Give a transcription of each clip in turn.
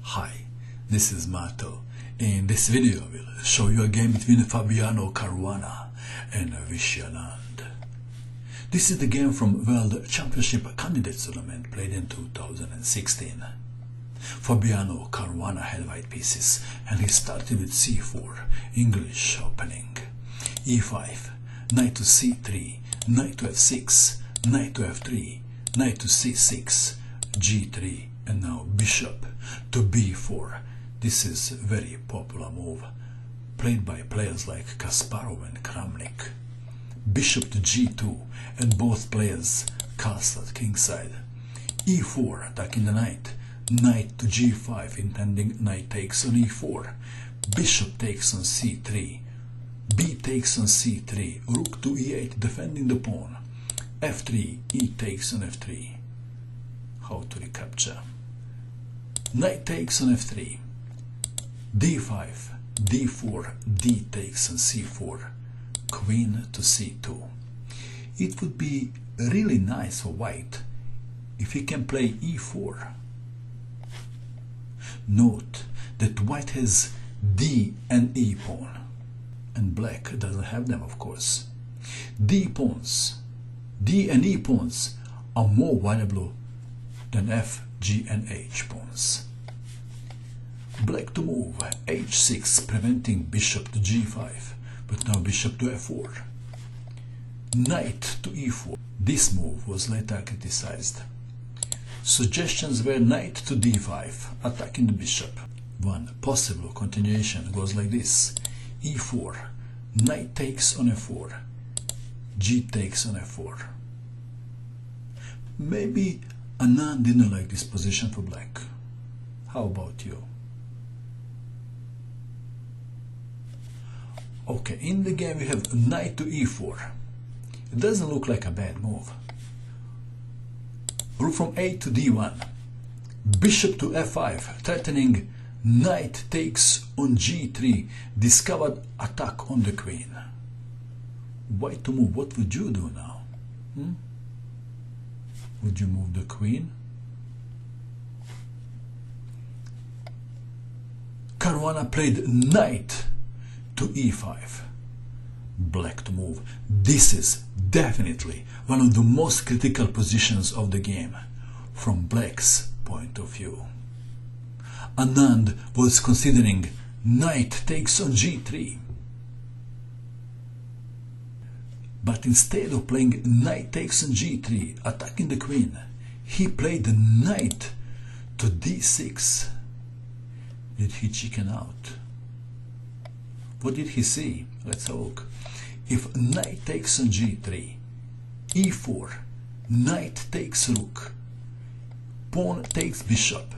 Hi, this is Mato. In this video I will show you a game between Fabiano, Caruana and Viswanathan. This is the game from World Championship Candidates Tournament played in 2016. Fabiano Caruana had white pieces and he started with c4, English opening, e5, knight to c3, knight to f6, knight to f3, knight to c6, g3, and now bishop to b4. This is a very popular move, played by players like Kasparov and Kramnik. Bishop to g2, and both players castled kingside. e4, attacking the knight. Knight to g5, intending knight takes on e4. Bishop takes on c3. b takes on c3. Rook to e8, defending the pawn. f3, e takes on f3. How to recapture? Knight takes on f3. d5, d4, d takes on c4. Queen to c2. It would be really nice for white if he can play e4. Note that white has d and e pawn, and black doesn't have them, of course. D and e pawns are more valuable than f, g and h pawns. Black to move h6, preventing bishop to g5, but now bishop to f4. Knight to e4. This move was later criticized. Suggestions were knight to d5, attacking the bishop. One possible continuation goes like this: e4, knight takes on f4, g takes on f4. Maybe Anand didn't like this position for black. How about you? Okay, in the game we have knight to e4. It doesn't look like a bad move. Rook from a to d1. Bishop to f5, threatening knight takes on g3. Discovered attack on the queen. White to move. What would you do now? Would you move the queen? Caruana played knight to e5. Black to move. This is definitely one of the most critical positions of the game from black's point of view. Anand was considering knight takes on g3, but instead of playing knight takes on g3, attacking the queen, he played knight to d6. Did he chicken out? What did he see? Let's have a look. If knight takes on g3, e4, knight takes rook, pawn takes bishop,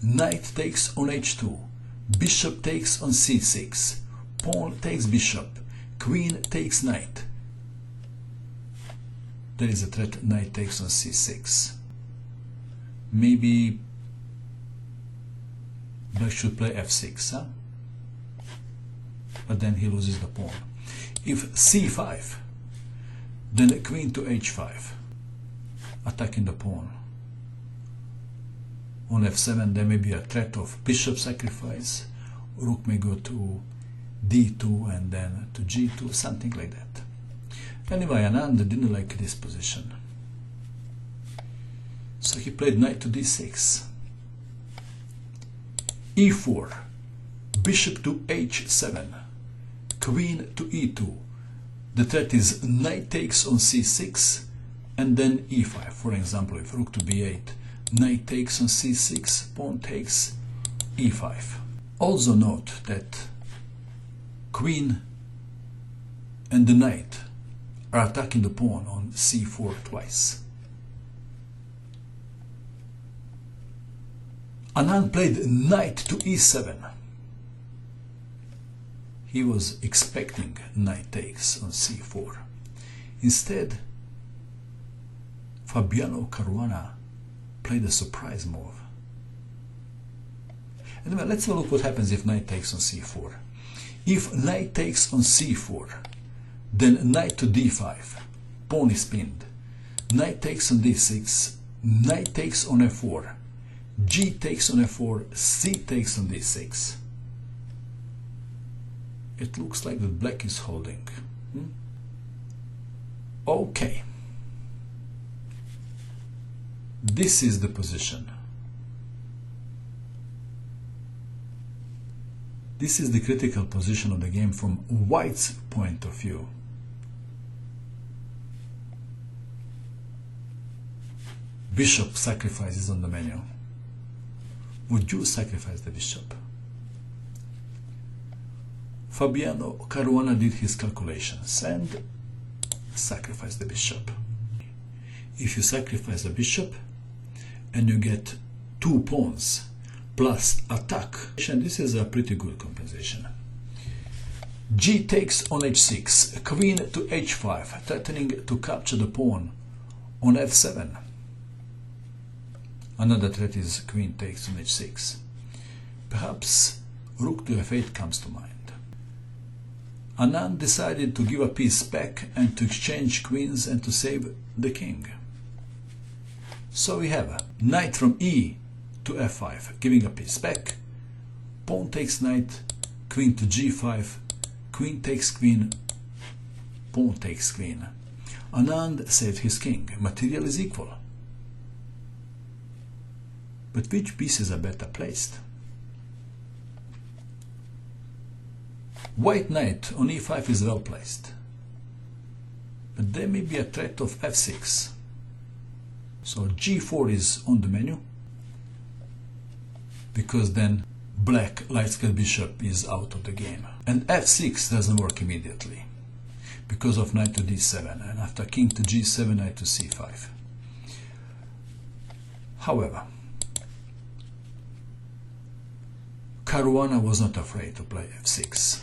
knight takes on h2, bishop takes on c6, pawn takes bishop, queen takes knight. There is a threat, knight takes on c6. Maybe black should play f6, huh? But then he loses the pawn. If c5, then queen to h5, attacking the pawn. On f7 there may be a threat of bishop sacrifice. Rook may go to d2 and then to g2, something like that. Anyway, Anand didn't like this position, so he played knight to d6. e4, bishop to h7, queen to e2. The threat is knight takes on c6 and then e5. For example, if rook to b8, knight takes on c6, pawn takes e5. Also note that queen and the knight are attacking the pawn on c4 twice. Anand played knight to e7. He was expecting knight takes on c4. Instead, Fabiano Caruana played a surprise move. Anyway, let's have a look what happens if knight takes on c4. If knight takes on c4, then knight to d5, pawn is pinned. Knight takes on d6, knight takes on f4, G takes on f4, C takes on d6. It looks like that black is holding. Okay. This is the position. This is the critical position of the game from white's point of view. Bishop sacrifices on the menu. Would you sacrifice the bishop? Fabiano Caruana did his calculations and sacrificed the bishop. If you sacrifice the bishop and you get 2 pawns plus attack, and this is a pretty good compensation. G takes on h6, queen to h5, threatening to capture the pawn on f7. Another threat is queen takes on h6. Perhaps rook to f8 comes to mind. Anand decided to give a piece back and to exchange queens and to save the king. So we have knight from e to f5, giving a piece back. Pawn takes knight, queen to g5, queen takes queen, pawn takes queen. Anand saved his king. Material is equal. But which pieces are better placed? White knight on e5 is well placed, but there may be a threat of f6. So g4 is on the menu, because then black light-square bishop is out of the game. And f6 doesn't work immediately, because of knight to d7, and after king to g7, knight to c5. However, Caruana was not afraid to play f6,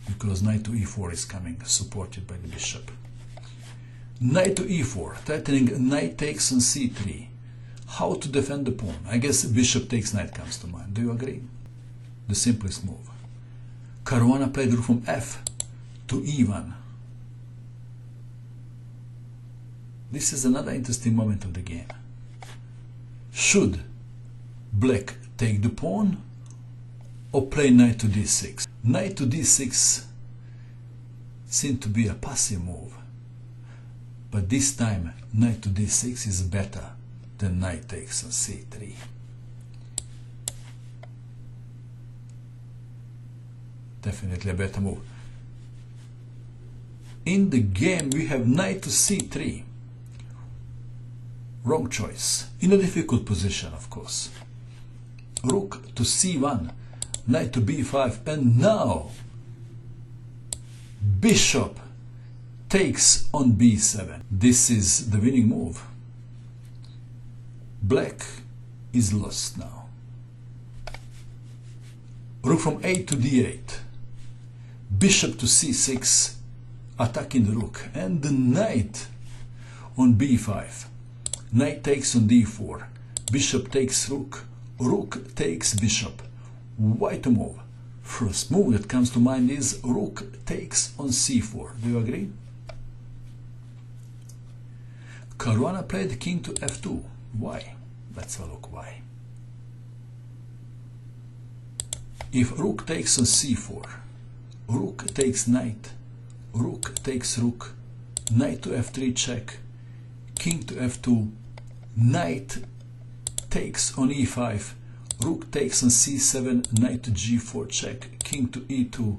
because knight to e4 is coming, supported by the bishop. Knight to e4, threatening knight takes on c3. How to defend the pawn? I guess bishop takes knight comes to mind. Do you agree? The simplest move. Caruana played rook from f to e1. This is another interesting moment of the game. Should black take the pawn or play knight to d6? Knight to d6 seemed to be a passive move, but this time knight to d6 is better than knight takes on c3. Definitely a better move. In the game we have knight to c3. Wrong choice. In a difficult position, of course. Rook to c1, knight to b5, and now bishop takes on b7. This is the winning move. Black is lost now. Rook from a to d8, bishop to c6, attacking the rook, and the knight on b5. Knight takes on d4, bishop takes rook, rook takes bishop. White move. First move that comes to mind is rook takes on c4. Do you agree? Caruana played king to f2. Why? Let's have a look why. If rook takes on c4, rook takes knight, rook takes rook, knight to f3 check, king to f2, knight takes on e5, rook takes on c7, knight to g4 check, king to e2,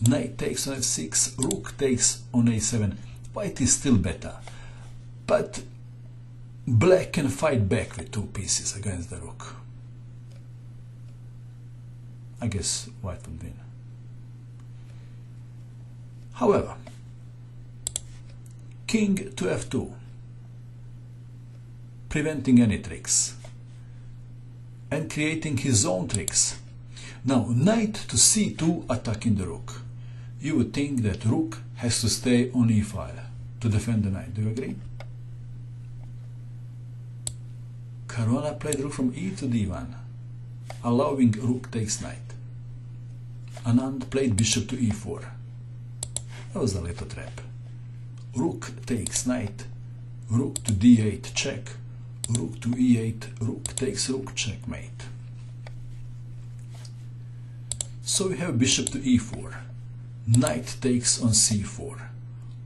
knight takes on f6, rook takes on a7. White is still better, but black can fight back with 2 pieces against the rook. I guess white would win. However, king to f2, preventing any tricks and creating his own tricks. Now knight to c2, attacking the rook. You would think that rook has to stay on e file to defend the knight. Do you agree? Caruana played rook from e to d1, allowing rook takes knight. Anand played bishop to e4. That was a little trap. Rook takes knight, rook to d8 check, Rook to e8, rook takes rook, checkmate. So we have bishop to e4, knight takes on c4,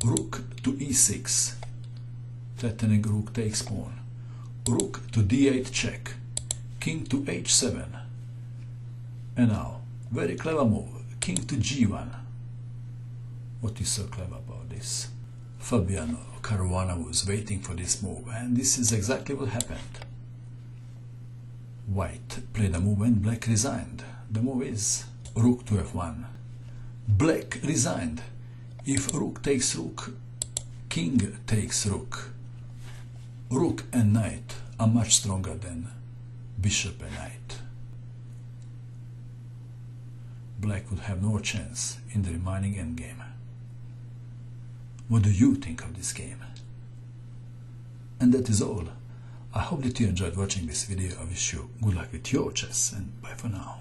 rook to e6, threatening rook takes pawn, rook to d8 check, king to h7, and now, very clever move, king to g1. What is so clever about this? Fabiano, Caruana was waiting for this move, and this is exactly what happened. White played a move and black resigned. The move is rook to f1. Black resigned. If rook takes rook, king takes rook. Rook and knight are much stronger than bishop and knight. Black would have no chance in the remaining endgame. What do you think of this game? And that is all. I hope that you enjoyed watching this video. I wish you good luck with your chess, and bye for now.